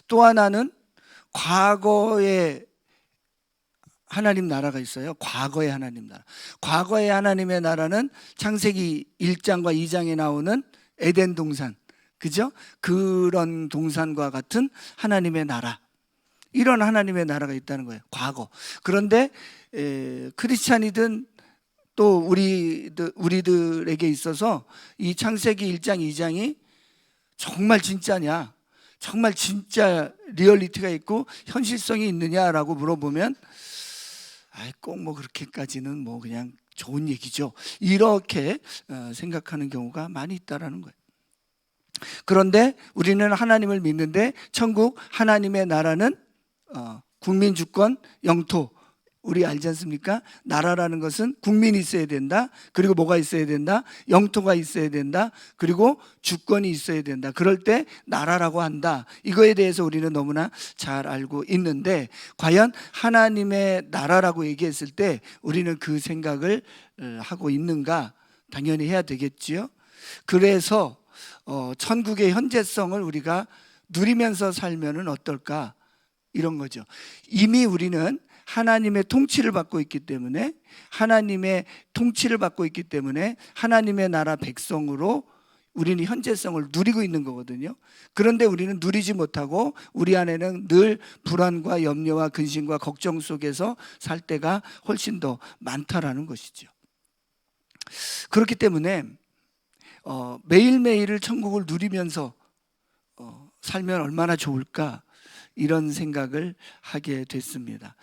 또 하나는 과거에 하나님 나라가 있어요. 과거의 하나님 나라. 과거의 하나님의 나라는 창세기 1장과 2장에 나오는 에덴 동산, 그죠? 그런 동산과 같은 하나님의 나라, 이런 하나님의 나라가 있다는 거예요. 과거. 그런데 크리스찬이든 또 우리들에게 있어서 이 창세기 1장 2장이 정말 진짜냐, 정말 진짜 리얼리티가 있고 현실성이 있느냐라고 물어보면 꼭 뭐 그렇게까지는 뭐 그냥 좋은 얘기죠, 이렇게 생각하는 경우가 많이 있다라는 거예요. 그런데 우리는 하나님을 믿는데 천국 하나님의 나라는 국민, 주권, 영토, 우리 알지 않습니까? 나라라는 것은 국민이 있어야 된다. 그리고 뭐가 있어야 된다? 영토가 있어야 된다. 그리고 주권이 있어야 된다. 그럴 때 나라라고 한다. 이거에 대해서 우리는 너무나 잘 알고 있는데, 과연 하나님의 나라라고 얘기했을 때 우리는 그 생각을 하고 있는가? 당연히 해야 되겠지요. 그래서 천국의 현재성을 우리가 누리면서 살면은 어떨까? 이런 거죠. 이미 우리는 하나님의 통치를 받고 있기 때문에, 하나님의 통치를 받고 있기 때문에 하나님의 나라 백성으로 우리는 현재성을 누리고 있는 거거든요. 그런데 우리는 누리지 못하고 우리 안에는 늘 불안과 염려와 근심과 걱정 속에서 살 때가 훨씬 더 많다라는 것이죠. 그렇기 때문에 매일매일을 천국을 누리면서 살면 얼마나 좋을까, 이런 생각을 하게 됐습니다.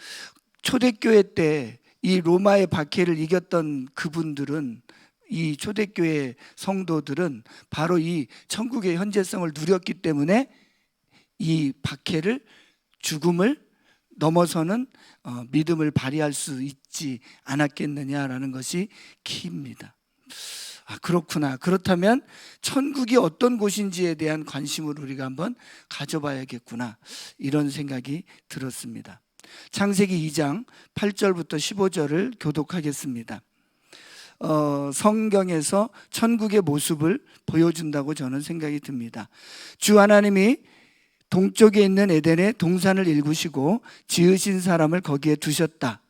초대교회 때 이 로마의 박해를 이겼던 그분들은, 이 초대교회 성도들은 바로 이 천국의 현재성을 누렸기 때문에 이 박해를, 죽음을 넘어서는 믿음을 발휘할 수 있지 않았겠느냐라는 것이 키입니다. 그렇구나. 그렇다면 천국이 어떤 곳인지에 대한 관심을 우리가 한번 가져봐야겠구나, 이런 생각이 들었습니다. 창세기 2장 8절부터 15절을 교독하겠습니다. 성경에서 천국의 모습을 보여준다고 저는 생각이 듭니다. 주 하나님이 동쪽에 있는 에덴에 동산을 일구시고 지으신 사람을 거기에 두셨다.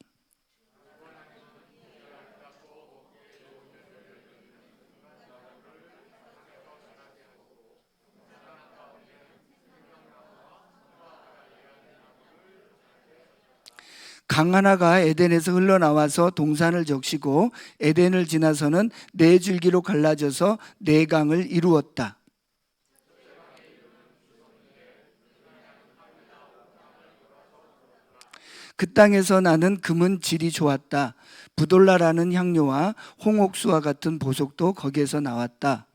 강 하나가 에덴에서 흘러나와서 동산을 적시고 에덴을 지나서는 네 줄기로 갈라져서 네 강을 이루었다. 그 땅에서 나는 금은 질이 좋았다. 부돌라라는 향료와 홍옥수와 같은 보석도 거기에서 나왔다.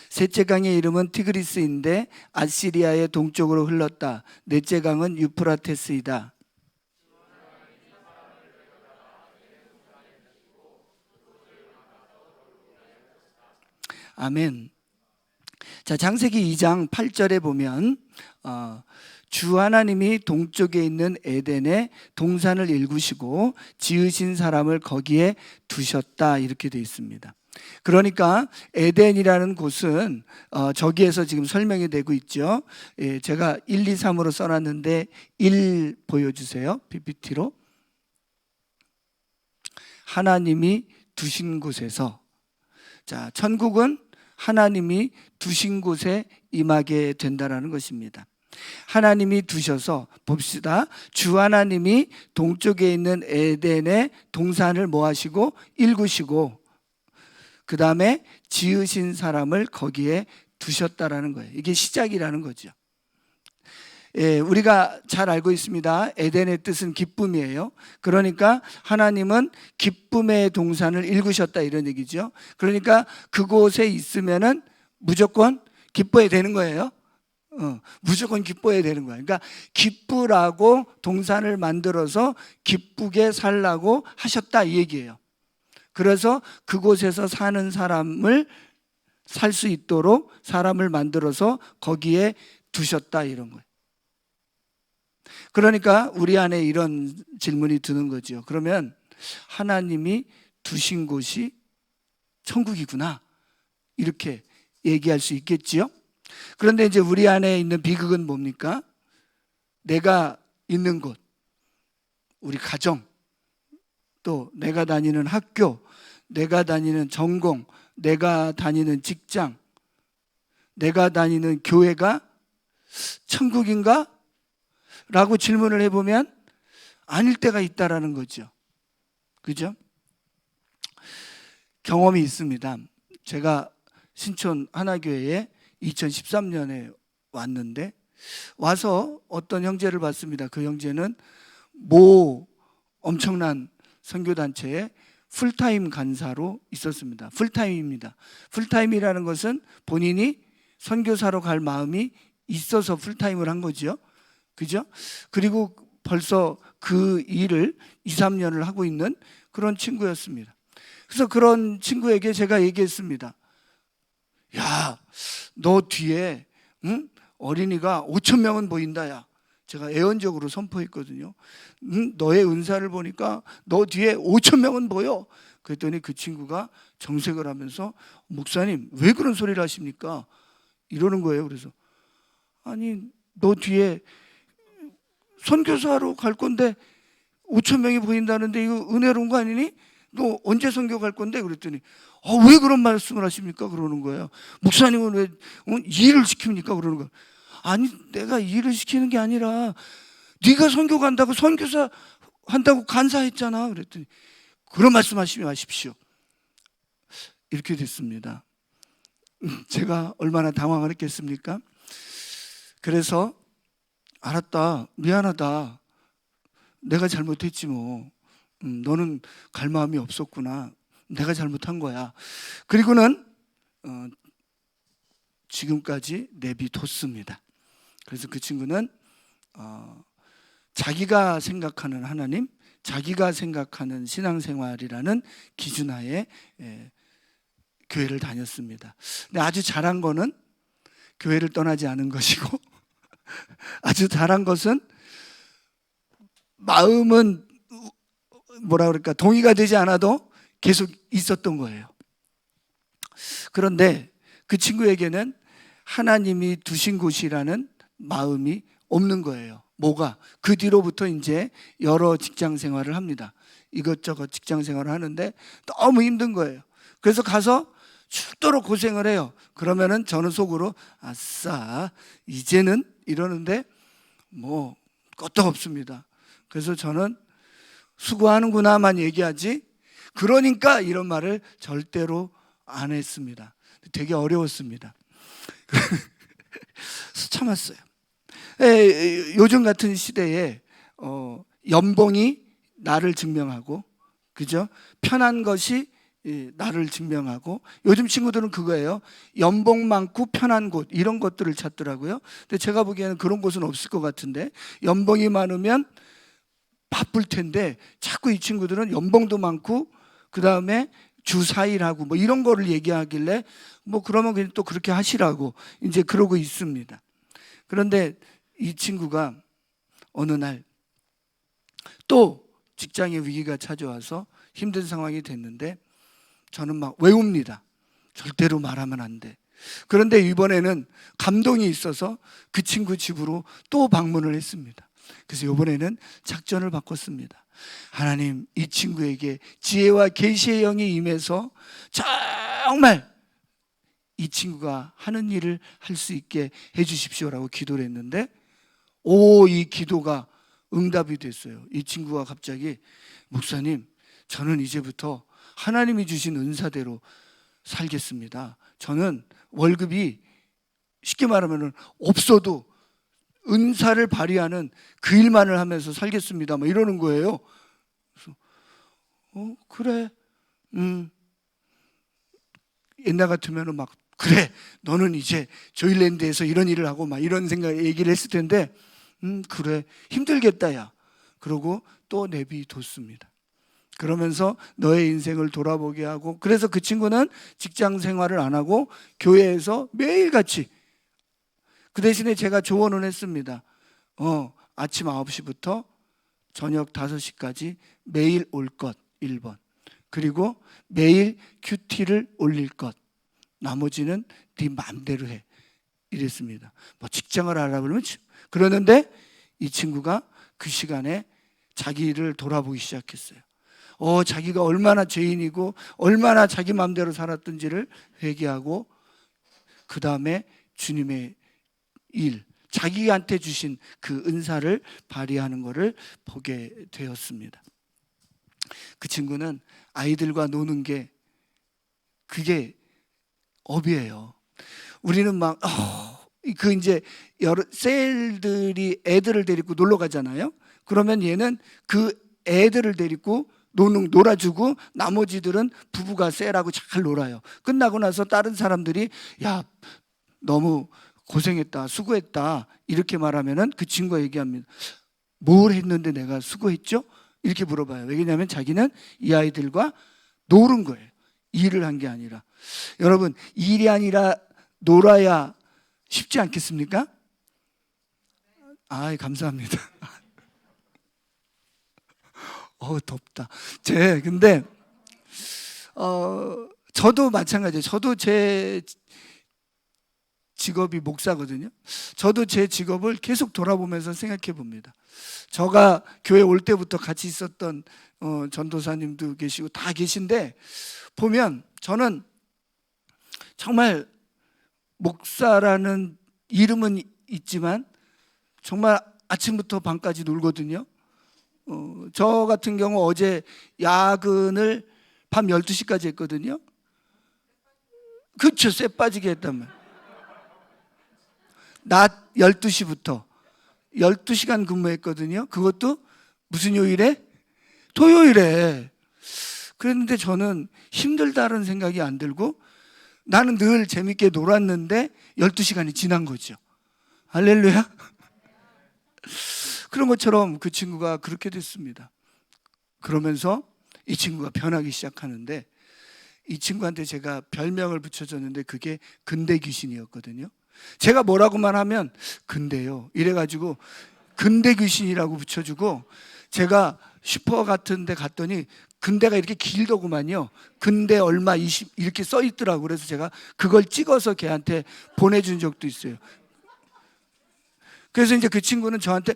셋째 강의 이름은 티그리스인데 아시리아의 동쪽으로 흘렀다. 넷째 강은 유프라테스이다. 아멘. 자, 창세기 2장 8절에 보면 주 하나님이 동쪽에 있는 에덴에 동산을 일구시고 지으신 사람을 거기에 두셨다, 이렇게 되어 있습니다. 그러니까 에덴이라는 곳은 저기에서 지금 설명이 되고 있죠. 제가 1, 2, 3으로 써놨는데 1 보여주세요. PPT로. 하나님이 두신 곳에서, 자, 천국은 하나님이 두신 곳에 임하게 된다라는 것입니다. 하나님이 두셔서 봅시다. 주 하나님이 동쪽에 있는 에덴의 동산을 뭐 하시고 일구시고, 그 다음에 지으신 사람을 거기에 두셨다라는 거예요. 이게 시작이라는 거죠. 우리가 잘 알고 있습니다. 에덴의 뜻은 기쁨이에요. 그러니까 하나님은 기쁨의 동산을 일구셨다, 이런 얘기죠. 그러니까 그곳에 있으면은 무조건 기뻐야 되는 거예요. 무조건 기뻐야 되는 거예요. 그러니까 기쁘라고 동산을 만들어서 기쁘게 살라고 하셨다, 이 얘기예요. 그래서 그곳에서 사는 사람을 살 수 있도록 사람을 만들어서 거기에 두셨다, 이런 거예요. 그러니까 우리 안에 이런 질문이 드는 거죠. 그러면 하나님이 두신 곳이 천국이구나, 이렇게 얘기할 수 있겠지요. 그런데 이제 우리 안에 있는 비극은 뭡니까? 내가 있는 곳, 우리 가정, 또 내가 다니는 학교, 내가 다니는 전공, 내가 다니는 직장, 내가 다니는 교회가 천국인가? 라고 질문을 해보면 아닐 때가 있다라는 거죠. 그죠? 경험이 있습니다. 제가 신촌 하나교회에 2013년에 왔는데 와서 어떤 형제를 봤습니다. 그 형제는 모 엄청난 선교단체에 풀타임 간사로 있었습니다. 풀타임입니다. 풀타임이라는 것은 본인이 선교사로 갈 마음이 있어서 풀타임을 한 거죠. 그죠? 그리고 벌써 그 일을 2, 3년을 하고 있는 그런 친구였습니다. 그래서 그런 친구에게 제가 얘기했습니다. 야, 너 뒤에 어린이가 5천 명은 보인다. 야, 제가 애언적으로 선포했거든요. 너의 은사를 보니까 너 뒤에 5천 명은 보여. 그랬더니 그 친구가 정색을 하면서 목사님 왜 그런 소리를 하십니까? 이러는 거예요. 그래서 아니 너 뒤에 선교사로 갈 건데 5천 명이 보인다는데 이거 은혜로운 거 아니니? 너 언제 선교 갈 건데? 그랬더니 왜 그런 말씀을 하십니까? 그러는 거예요. 목사님은 왜 일을 시킵니까? 그러는 거예요. 아니 내가 일을 시키는 게 아니라 네가 선교 간다고 선교사 한다고 간사했잖아. 그랬더니 그런 말씀하시지 마십시오. 이렇게 됐습니다. 제가 얼마나 당황을 했겠습니까? 그래서 알았다, 미안하다, 내가 잘못했지 뭐, 너는 갈 마음이 없었구나, 내가 잘못한 거야. 그리고는 지금까지 내비뒀습니다. 그래서 그 친구는 자기가 생각하는 하나님, 자기가 생각하는 신앙생활이라는 기준하에 교회를 다녔습니다. 근데 아주 잘한 거는 교회를 떠나지 않은 것이고 아주 잘한 것은 마음은 뭐라 그럴까 동의가 되지 않아도 계속 있었던 거예요. 그런데 그 친구에게는 하나님이 두신 곳이라는 마음이 없는 거예요. 뭐가? 그 뒤로부터 이제 여러 직장 생활을 합니다. 이것저것 직장 생활을 하는데 너무 힘든 거예요. 그래서 가서 죽도록 고생을 해요. 그러면은 저는 속으로 아싸 이제는 이러는데 뭐 끄떡없습니다. 그래서 저는 수고하는구나만 얘기하지 그러니까 이런 말을 절대로 안 했습니다. 되게 어려웠습니다. 참았어요. 요즘 같은 시대에 연봉이 나를 증명하고, 그죠? 편한 것이 나를 증명하고, 요즘 친구들은 그거예요. 연봉 많고 편한 곳 이런 것들을 찾더라고요. 근데 제가 보기에는 그런 곳은 없을 것 같은데 연봉이 많으면 바쁠 텐데 자꾸 이 친구들은 연봉도 많고 그 다음에 주 4일하고 뭐 이런 거를 얘기하길래 뭐 그러면 그냥 또 그렇게 하시라고 이제 그러고 있습니다. 그런데 이 친구가 어느 날 또 직장에 위기가 찾아와서 힘든 상황이 됐는데 저는 막 외웁니다. 절대로 말하면 안 돼. 그런데 이번에는 감동이 있어서 그 친구 집으로 또 방문을 했습니다. 그래서 이번에는 작전을 바꿨습니다. 하나님 이 친구에게 지혜와 계시의 영이 임해서 정말 이 친구가 하는 일을 할 수 있게 해 주십시오라고 기도를 했는데 이 기도가 응답이 됐어요. 이 친구가 갑자기 목사님 저는 이제부터 하나님이 주신 은사대로 살겠습니다. 저는 월급이 쉽게 말하면 없어도 은사를 발휘하는 그 일만을 하면서 살겠습니다. 뭐 이러는 거예요. 그래서 그래. 옛날 같으면은 막 그래. 너는 이제 조일랜드에서 이런 일을 하고 막 이런 생각 얘기를 했을 텐데 그래. 힘들겠다 야. 그러고 또 내비뒀습니다. 그러면서 너의 인생을 돌아보게 하고 그래서 그 친구는 직장 생활을 안 하고 교회에서 매일같이 그 대신에 제가 조언을 했습니다. 아침 9시부터 저녁 5시까지 매일 올 것 1번. 그리고 매일 큐티를 올릴 것. 나머지는 네 마음대로 해. 이랬습니다. 뭐 직장을 알아보면 그러는데 이 친구가 그 시간에 자기를 돌아보기 시작했어요. 자기가 얼마나 죄인이고 얼마나 자기 마음대로 살았던지를 회개하고 그 다음에 주님의 일, 자기한테 주신 그 은사를 발휘하는 것을 보게 되었습니다. 그 친구는 아이들과 노는 게 그게 업이에요. 우리는 막 이제 여러 셀들이 애들을 데리고 놀러 가잖아요. 그러면 얘는 그 애들을 데리고 놀아주고 나머지들은 부부가 셀하고 잘 놀아요. 끝나고 나서 다른 사람들이 야 너무 고생했다, 수고했다 이렇게 말하면은 그 친구가 얘기합니다. 뭘 했는데 내가 수고했죠? 이렇게 물어봐요. 왜냐하면 자기는 이 아이들과 놀은 거예요. 일을 한 게 아니라. 여러분, 일이 아니라 놀아야 쉽지 않겠습니까? 감사합니다. 덥다. 근데 저도 마찬가지예요. 저도 제 직업이 목사거든요. 저도 제 직업을 계속 돌아보면서 생각해 봅니다. 저가 교회 올 때부터 같이 있었던 전도사님도 계시고 다 계신데 보면 저는 정말 목사라는 이름은 있지만 정말 아침부터 밤까지 놀거든요. 저 같은 경우 어제 야근을 밤 12시까지 했거든요. 그렇죠. 쇠 빠지게 했다면 낮 12시부터 12시간 근무했거든요. 그것도 무슨 요일에? 토요일에. 그랬는데 저는 힘들다는 생각이 안 들고 나는 늘 재밌게 놀았는데 12시간이 지난 거죠. 할렐루야. 그런 것처럼 그 친구가 그렇게 됐습니다. 그러면서 이 친구가 변하기 시작하는데 이 친구한테 제가 별명을 붙여줬는데 그게 근대 귀신이었거든요. 제가 뭐라고만 하면 근데요 이래가지고 근대 귀신이라고 붙여주고 제가 슈퍼 같은 데 갔더니 근대가 이렇게 길더구만요. 근대 얼마 20 이렇게 써 있더라고. 그래서 제가 그걸 찍어서 걔한테 보내준 적도 있어요. 그래서 이제 그 친구는 저한테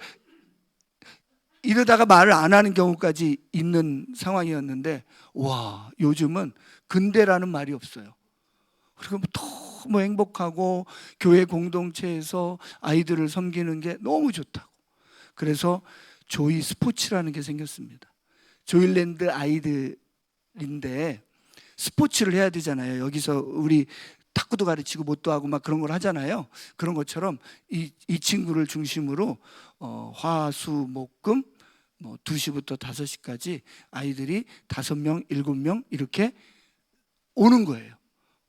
이러다가 말을 안 하는 경우까지 있는 상황이었는데 와 요즘은 근대라는 말이 없어요. 그리고 너무 행복하고 교회 공동체에서 아이들을 섬기는 게 너무 좋다고. 그래서 조이 스포츠라는 게 생겼습니다. 조일랜드 아이들인데 스포츠를 해야 되잖아요. 여기서 우리 탁구도 가르치고 못도 하고 막 그런 걸 하잖아요. 그런 것처럼 이 친구를 중심으로 화수목금 2시부터 5시까지 아이들이 5명, 7명 이렇게 오는 거예요.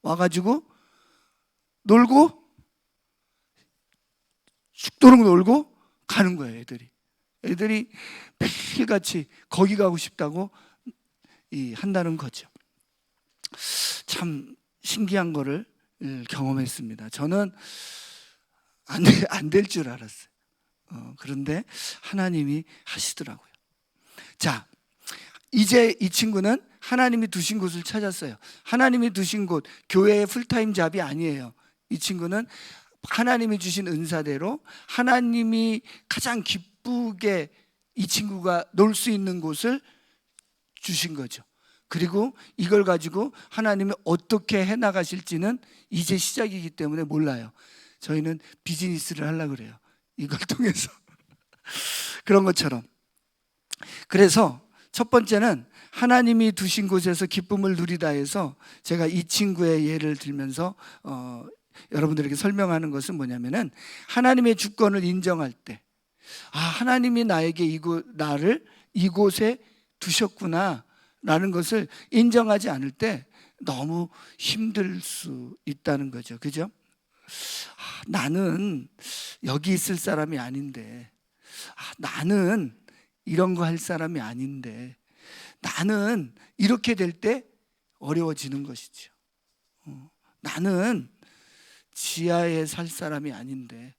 와가지고 놀고 죽도록 놀고 가는 거예요. 애들이 매일같이 거기 가고 싶다고 한다는 거죠. 참 신기한 거를 경험했습니다. 저는 안 될 줄 알았어요. 그런데 하나님이 하시더라고요. 자, 이제 이 친구는 하나님이 두신 곳을 찾았어요. 하나님이 두신 곳, 교회의 풀타임 잡이 아니에요. 이 친구는 하나님이 주신 은사대로 하나님이 가장 기쁘게 이 친구가 놀 수 있는 곳을 주신 거죠. 그리고 이걸 가지고 하나님이 어떻게 해나가실지는 이제 시작이기 때문에 몰라요. 저희는 비즈니스를 하려고 그래요. 이걸 통해서. 그런 것처럼. 그래서 첫 번째는 하나님이 두신 곳에서 기쁨을 누리다 해서 제가 이 친구의 예를 들면서 여러분들에게 설명하는 것은 뭐냐면은 하나님의 주권을 인정할 때 하나님이 나에게 나를 이곳에 두셨구나 라는 것을 인정하지 않을 때 너무 힘들 수 있다는 거죠. 그죠? 나는 여기 있을 사람이 아닌데 나는 이런 거 할 사람이 아닌데 나는 이렇게 될 때 어려워지는 것이죠. 나는 지하에 살 사람이 아닌데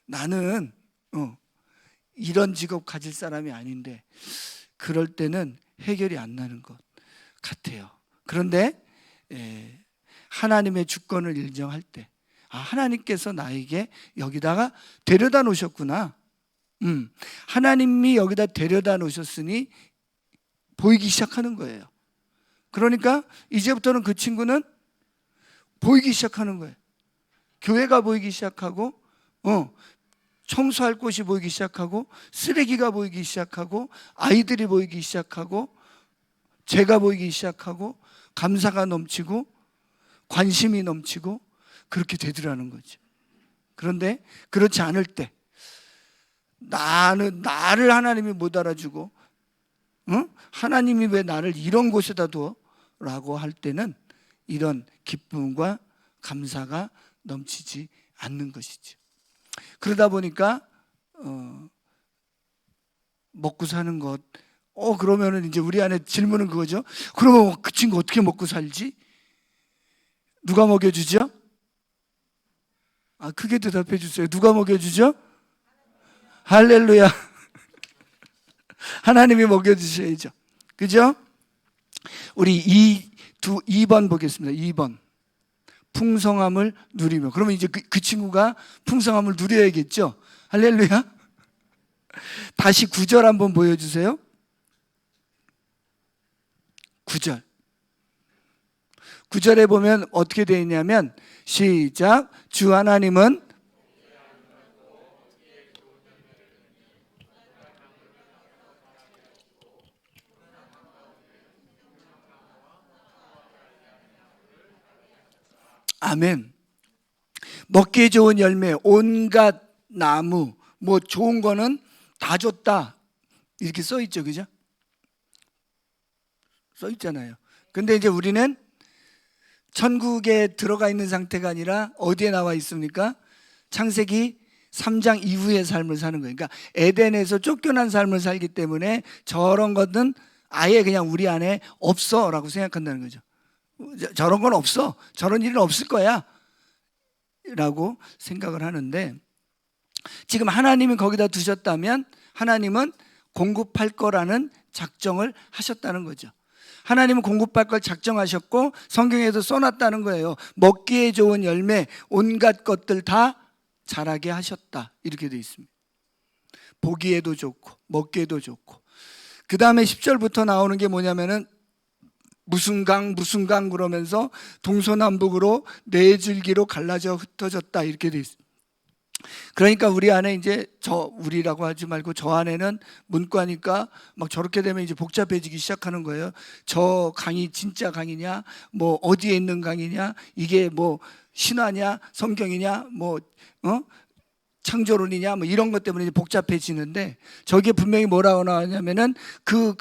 나는 이런 직업 가질 사람이 아닌데 그럴 때는 해결이 안 나는 것 같아요. 그런데 하나님의 주권을 인정할 때 하나님께서 나에게 여기다가 데려다 놓으셨구나. 하나님이 여기다 데려다 놓으셨으니 보이기 시작하는 거예요. 그러니까 이제부터는 그 친구는 보이기 시작하는 거예요. 교회가 보이기 시작하고 청소할 곳이 보이기 시작하고 쓰레기가 보이기 시작하고 아이들이 보이기 시작하고 제가 보이기 시작하고 감사가 넘치고 관심이 넘치고 그렇게 되더라는 거죠. 그런데 그렇지 않을 때 나를 하나님이 못 알아주고 하나님이 왜 나를 이런 곳에다 둬? 라고 할 때는 이런 기쁨과 감사가 넘치지 않는 것이죠. 그러다 보니까 먹고 사는 것 그러면은 이제 우리 안에 질문은 그거죠. 그러면 그 친구 어떻게 먹고 살지? 누가 먹여주죠? 크게 대답해 주세요. 누가 먹여주죠? 할렐루야. 하나님이 먹여주셔야죠. 그죠? 우리 2번 보겠습니다. 2번. 풍성함을 누리며. 그러면 이제 그 친구가 풍성함을 누려야겠죠? 할렐루야. 다시 9절 한번 보여주세요. 9절. 9절에 보면 어떻게 되어 있냐면 시작. 주 하나님은 아멘. 먹기에 좋은 열매, 온갖 나무, 뭐 좋은 거는 다 줬다. 이렇게 써 있죠. 그죠? 써 있잖아요. 근데 이제 우리는 천국에 들어가 있는 상태가 아니라 어디에 나와 있습니까? 창세기 3장 이후의 삶을 사는 거예요. 그러니까 에덴에서 쫓겨난 삶을 살기 때문에 저런 것은 아예 그냥 우리 안에 없어 라고 생각한다는 거죠. 저런 건 없어. 저런 일은 없을 거야 라고 생각을 하는데, 지금 하나님이 거기다 두셨다면 하나님은 공급할 거라는 작정을 하셨다는 거죠. 하나님은 공급할 걸 작정하셨고 성경에도 써놨다는 거예요. 먹기에 좋은 열매, 온갖 것들 다 자라게 하셨다. 이렇게 되어 있습니다. 보기에도 좋고 먹기에도 좋고. 그 다음에 10절부터 나오는 게 뭐냐면은 무슨 강 그러면서 동서남북으로 네 줄기로 갈라져 흩어졌다. 이렇게 되어 있습니다. 그러니까 우리 안에 이제 우리라고 하지 말고 저 안에는 문과니까 막 저렇게 되면 이제 복잡해지기 시작하는 거예요. 저 강이 진짜 강이냐, 뭐 어디에 있는 강이냐, 이게 뭐 신화냐, 성경이냐, 뭐 창조론이냐, 뭐 이런 것 때문에 이제 복잡해지는데, 저게 분명히 뭐라고 나왔냐면은 그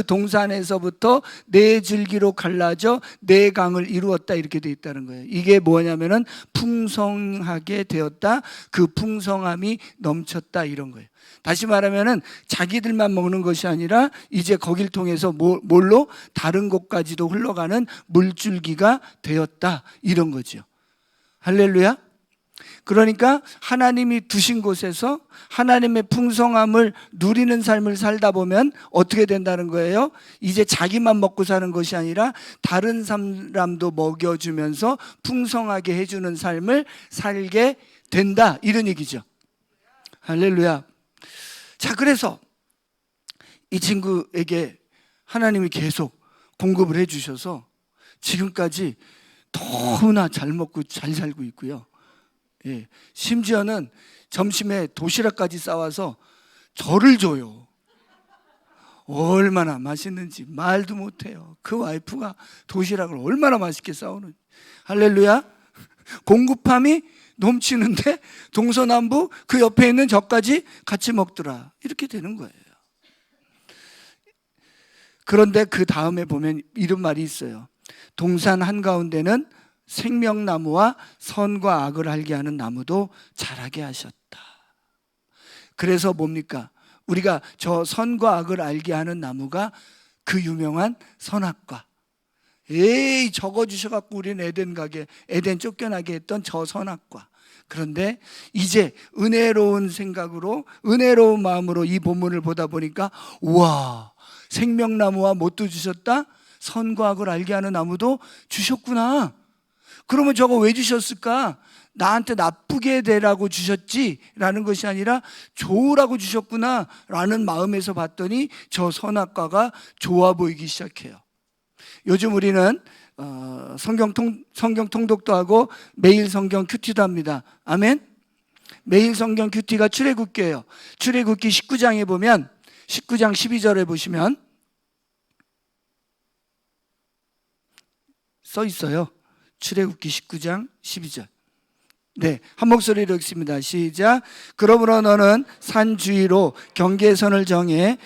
동산에서부터 네 줄기로 갈라져 네 강을 이루었다. 이렇게 돼 있다는 거예요. 이게 뭐냐면은 풍성하게 되었다. 그 풍성함이 넘쳤다. 이런 거예요. 다시 말하면은 자기들만 먹는 것이 아니라 이제 거길 통해서 뭘로 다른 곳까지도 흘러가는 물줄기가 되었다. 이런 거죠. 할렐루야. 그러니까 하나님이 두신 곳에서 하나님의 풍성함을 누리는 삶을 살다 보면 어떻게 된다는 거예요? 이제 자기만 먹고 사는 것이 아니라 다른 사람도 먹여주면서 풍성하게 해주는 삶을 살게 된다. 이런 얘기죠. 할렐루야. 자, 그래서 이 친구에게 하나님이 계속 공급을 해주셔서 지금까지 너무나 잘 먹고 잘 살고 있고요. 예, 심지어는 점심에 도시락까지 싸와서 저를 줘요. 얼마나 맛있는지 말도 못해요. 그 와이프가 도시락을 얼마나 맛있게 싸우는지. 할렐루야. 공급함이 넘치는데 동서남북 그 옆에 있는 저까지 같이 먹더라. 이렇게 되는 거예요. 그런데 그 다음에 보면 이런 말이 있어요. 동산 한가운데는 생명나무와 선과 악을 알게 하는 나무도 자라게 하셨다. 그래서 뭡니까? 우리가 저 선과 악을 알게 하는 나무가 그 유명한 선악과. 에이, 적어주셔갖고 우리는 에덴 쫓겨나게 했던 저 선악과. 그런데 이제 은혜로운 생각으로, 은혜로운 마음으로 이 본문을 보다 보니까, 우와, 생명나무와 뭣도 주셨다? 선과 악을 알게 하는 나무도 주셨구나. 그러면 저거 왜 주셨을까? 나한테 나쁘게 되라고 주셨지라는 것이 아니라 좋으라고 주셨구나라는 마음에서 봤더니 저 선악과가 좋아 보이기 시작해요. 요즘 우리는 성경 통독도 하고 매일 성경 큐티도 합니다. 아멘. 매일 성경 큐티가 출애굽기예요. 출애굽기 19장에 보면 19장 12절에 보시면 써 있어요. 출애굽기 19장 12절. 네, 한 목소리로 읽습니다. 시작. 그러므로 너는 산 주위로 경계선을 정해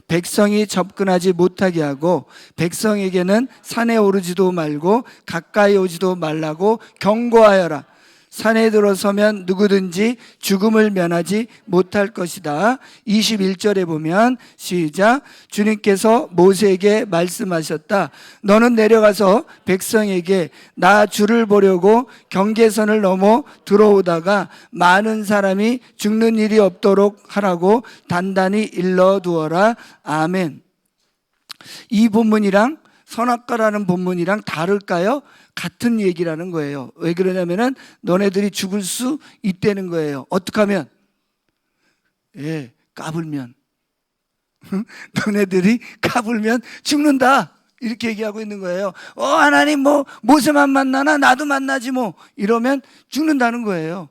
백성이 접근하지 못하게 하고 백성에게는 산에 오르지도 말고 가까이 오지도 말라고 경고하여라. 산에 들어서면 누구든지 죽음을 면하지 못할 것이다. 21절에 보면 시작. 주님께서 모세에게 말씀하셨다. 너는 내려가서 백성에게 나 주를 보려고 경계선을 넘어 들어오다가 많은 사람이 죽는 일이 없도록 하라고 단단히 일러두어라. 아멘. 이 본문이랑 선악과라는 본문이랑 다를까요? 같은 얘기라는 거예요. 왜 그러냐면은 너네들이 죽을 수 있다는 거예요. 어떻게 하면? 예, 까불면. 너네들이 까불면 죽는다. 이렇게 얘기하고 있는 거예요. 하나님 뭐 모세만 만나나 나도 만나지 뭐 이러면 죽는다는 거예요.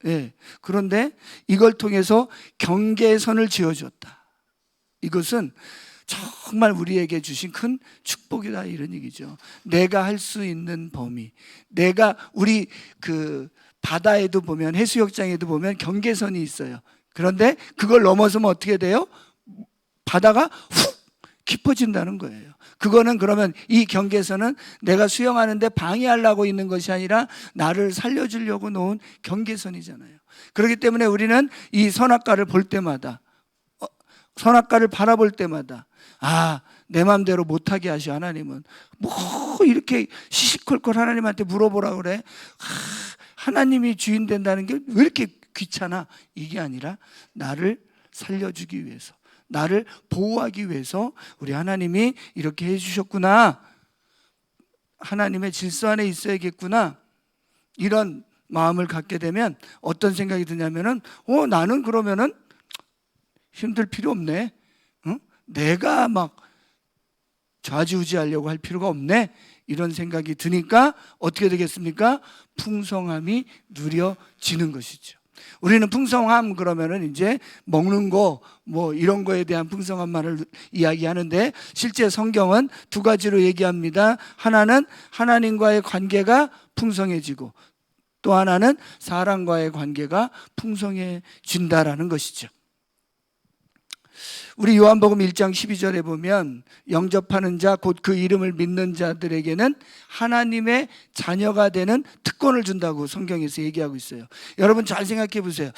예. 그런데 이걸 통해서 경계선을 지어줬다. 이것은 정말 우리에게 주신 큰 축복이다 이런 얘기죠. 내가 할 수 있는 범위, 내가 우리 그 바다에도 보면 해수욕장에도 보면 경계선이 있어요. 그런데 그걸 넘어서면 어떻게 돼요? 바다가 훅 깊어진다는 거예요. 그거는 그러면 이 경계선은 내가 수영하는데 방해하려고 있는 것이 아니라 나를 살려주려고 놓은 경계선이잖아요. 그렇기 때문에 우리는 이 선악과를 볼 때마다 선악과를 바라볼 때마다 내 마음대로 못하게 하셔. 하나님은 뭐 이렇게 시시콜콜 하나님한테 물어보라 그래. 하나님이 주인 된다는 게 왜 이렇게 귀찮아? 이게 아니라 나를 살려주기 위해서, 나를 보호하기 위해서 우리 하나님이 이렇게 해주셨구나. 하나님의 질서 안에 있어야겠구나. 이런 마음을 갖게 되면 어떤 생각이 드냐면은 나는 그러면은 힘들 필요 없네. 내가 막 좌지우지하려고 할 필요가 없네. 이런 생각이 드니까 어떻게 되겠습니까? 풍성함이 누려지는 것이죠. 우리는 풍성함 그러면은 이제 먹는 거 뭐 이런 거에 대한 풍성함만을 이야기하는데 실제 성경은 두 가지로 얘기합니다. 하나는 하나님과의 관계가 풍성해지고 또 하나는 사람과의 관계가 풍성해진다라는 것이죠. 우리 요한복음 1장 12절에 보면 영접하는 자 곧 그 이름을 믿는 자들에게는 하나님의 자녀가 되는 특권을 준다고 성경에서 얘기하고 있어요. 여러분 잘 생각해 보세요.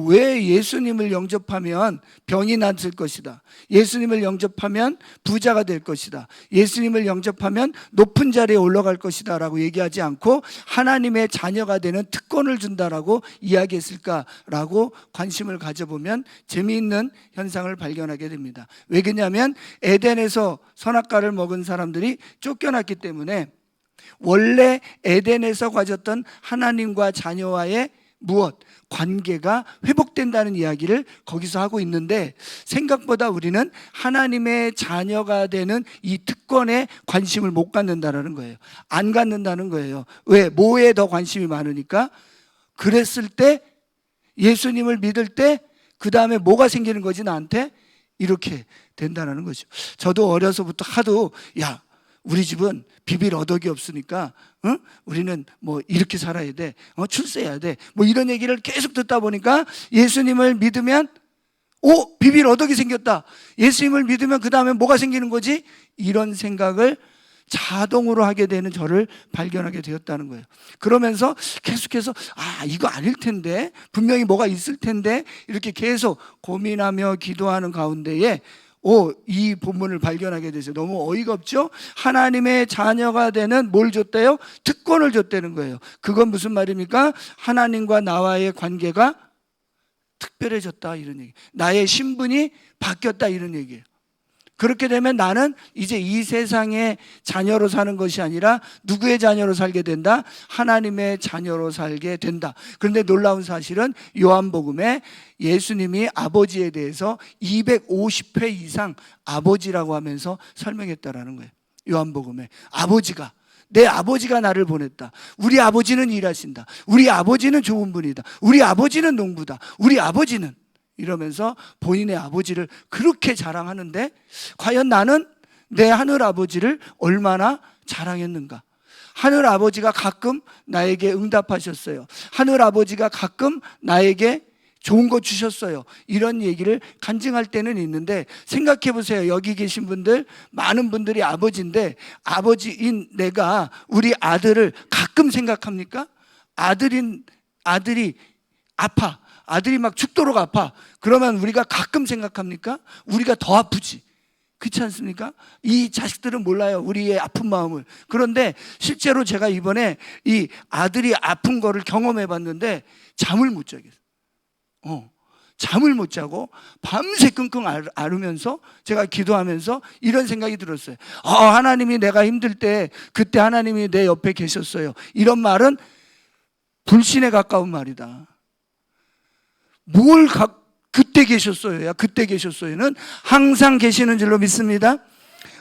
왜 예수님을 영접하면 병이 낫을 것이다. 예수님을 영접하면 부자가 될 것이다. 예수님을 영접하면 높은 자리에 올라갈 것이다 라고 얘기하지 않고 하나님의 자녀가 되는 특권을 준다라고 이야기했을까라고 관심을 가져보면 재미있는 현상을 발견하게 됩니다. 왜 그러냐면 에덴에서 선악과를 먹은 사람들이 쫓겨났기 때문에 원래 에덴에서 가졌던 하나님과 자녀와의 관계가 회복된다는 이야기를 거기서 하고 있는데 생각보다 우리는 하나님의 자녀가 되는 이 특권에 관심을 못 갖는다는 거예요. 안 갖는다는 거예요. 왜? 뭐에 더 관심이 많으니까. 그랬을 때 예수님을 믿을 때 그 다음에 뭐가 생기는 거지 나한테? 이렇게 된다는 거죠. 저도 어려서부터 하도 우리 집은 비빌 어덕이 없으니까 우리는 뭐 이렇게 살아야 돼. 출세해야 돼. 뭐 이런 얘기를 계속 듣다 보니까 예수님을 믿으면 비빌 어덕이 생겼다. 예수님을 믿으면 그 다음에 뭐가 생기는 거지? 이런 생각을 자동으로 하게 되는 저를 발견하게 되었다는 거예요. 그러면서 계속해서 이거 아닐 텐데 분명히 뭐가 있을 텐데 이렇게 계속 고민하며 기도하는 가운데에 이 본문을 발견하게 돼서 너무 어이가 없죠? 하나님의 자녀가 되는 뭘 줬대요? 특권을 줬다는 거예요. 그건 무슨 말입니까? 하나님과 나와의 관계가 특별해졌다 이런 얘기. 나의 신분이 바뀌었다 이런 얘기예요. 그렇게 되면 나는 이제 이 세상의 자녀로 사는 것이 아니라 누구의 자녀로 살게 된다? 하나님의 자녀로 살게 된다. 그런데 놀라운 사실은 요한복음에 예수님이 아버지에 대해서 250회 이상 아버지라고 하면서 설명했다라는 거예요. 요한복음에 아버지가, 내 아버지가 나를 보냈다. 우리 아버지는 일하신다. 우리 아버지는 좋은 분이다. 우리 아버지는 농부다. 우리 아버지는, 이러면서 본인의 아버지를 그렇게 자랑하는데, 과연 나는 내 하늘 아버지를 얼마나 자랑했는가? 하늘 아버지가 가끔 나에게 응답하셨어요. 하늘 아버지가 가끔 나에게 좋은 거 주셨어요. 이런 얘기를 간증할 때는 있는데, 생각해 보세요. 여기 계신 분들, 많은 분들이 아버지인데, 아버지인 내가 우리 아들을 가끔 생각합니까? 아들이 아파. 아들이 막 죽도록 아파. 그러면 우리가 가끔 생각합니까? 우리가 더 아프지. 그렇지 않습니까? 이 자식들은 몰라요, 우리의 아픈 마음을. 그런데 실제로 제가 이번에 이 아들이 아픈 거를 경험해 봤는데 잠을 못 자겠어요. 잠을 못 자고 밤새 끙끙 앓으면서 제가 기도하면서 이런 생각이 들었어요. 하나님이 내가 힘들 때 그때 하나님이 내 옆에 계셨어요. 이런 말은 불신에 가까운 말이다. 그때 계셨어요. 그때 계셨어요는 항상 계시는 줄로 믿습니다.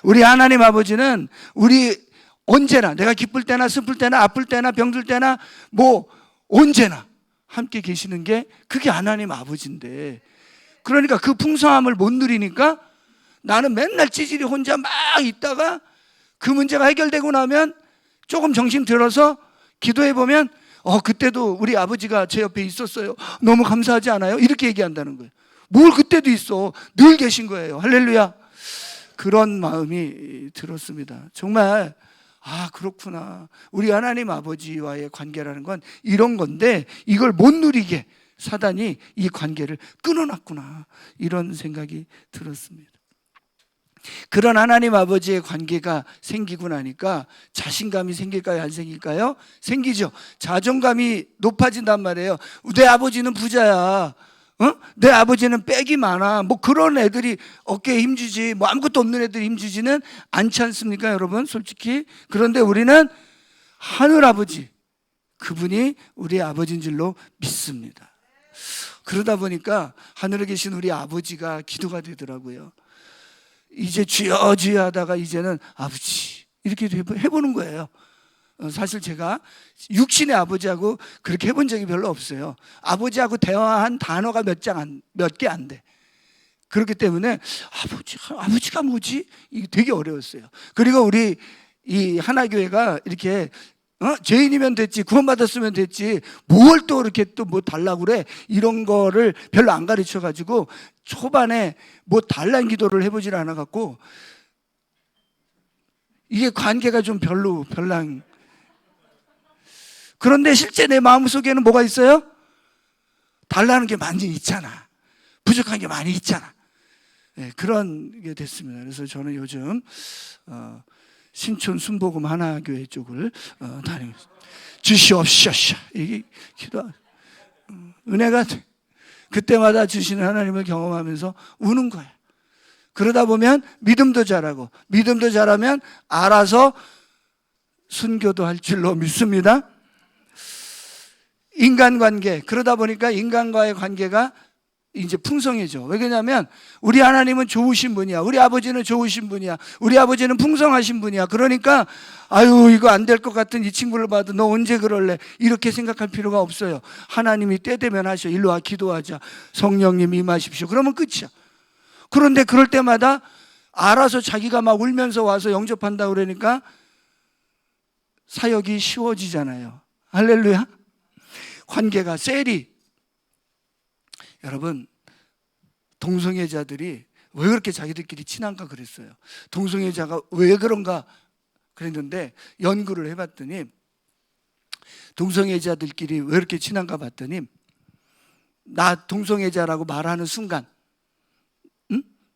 우리 하나님 아버지는 우리 언제나, 내가 기쁠 때나 슬플 때나 아플 때나 병들 때나 뭐 언제나 함께 계시는 게 그게 하나님 아버지인데, 그러니까 그 풍성함을 못 누리니까 나는 맨날 찌질이 혼자 막 있다가 그 문제가 해결되고 나면 조금 정신 들어서 기도해 보면 그때도 우리 아버지가 제 옆에 있었어요. 너무 감사하지 않아요? 이렇게 얘기한다는 거예요. 뭘 그때도 있어. 늘 계신 거예요. 할렐루야. 그런 마음이 들었습니다. 정말 그렇구나. 우리 하나님 아버지와의 관계라는 건 이런 건데, 이걸 못 누리게 사단이 이 관계를 끊어놨구나. 이런 생각이 들었습니다. 그런 하나님 아버지의 관계가 생기고 나니까 자신감이 생길까요? 안 생길까요? 생기죠. 자존감이 높아진단 말이에요. 내 아버지는 부자야. 내 아버지는 빽이 많아. 뭐 그런 애들이 어깨에 힘주지, 뭐 아무것도 없는 애들이 힘주지는 않지 않습니까, 여러분? 솔직히. 그런데 우리는 하늘 아버지, 그분이 우리 아버지인 줄로 믿습니다. 그러다 보니까 하늘에 계신 우리 아버지가 기도가 되더라고요. 이제 주여 주여 하다가 이제는 아버지 이렇게 해보는 거예요. 사실 제가 육신의 아버지하고 그렇게 해본 적이 별로 없어요. 아버지하고 대화한 단어가 몇 개 안 돼. 그렇기 때문에 아버지가 뭐지? 이게 되게 어려웠어요. 그리고 우리 이 하나교회가 이렇게 죄인이면 됐지, 구원받았으면 됐지, 뭘 또 이렇게 또 뭐 달라고 그래, 이런 거를 별로 안 가르쳐 가지고 초반에 뭐 달란 기도를 해보질 않아 갖고 이게 관계가 좀 별랑. 그런데 실제 내 마음속에는 뭐가 있어요? 달라는 게 많이 있잖아. 부족한 게 많이 있잖아. 네, 그런 게 됐습니다. 그래서 저는 요즘 신촌 순복음 하나교회 쪽을 다니고 있습니다. 주시옵소서. 이게 기도, 은혜가 그때마다 주시는 하나님을 경험하면서 우는 거야. 그러다 보면 믿음도 자라고, 믿음도 자라면 알아서 순교도 할 줄로 믿습니다. 인간관계, 그러다 보니까 인간과의 관계가 이제 풍성해져. 왜냐하면 우리 하나님은 좋으신 분이야. 우리 아버지는 좋으신 분이야. 우리 아버지는 풍성하신 분이야. 그러니까 이거 안 될 것 같은 이 친구를 봐도 너 언제 그럴래? 이렇게 생각할 필요가 없어요. 하나님이 때 되면 하셔. 일로 와 기도하자. 성령님 임하십시오. 그러면 끝이야. 그런데 그럴 때마다 알아서 자기가 막 울면서 와서 영접한다 그러니까 사역이 쉬워지잖아요. 할렐루야. 관계가 셀이, 여러분, 동성애자들이 왜 그렇게 자기들끼리 친한가 그랬어요. 동성애자가 왜 그런가 그랬는데 연구를 해봤더니 동성애자들끼리 왜 이렇게 친한가 봤더니 나 동성애자라고 말하는 순간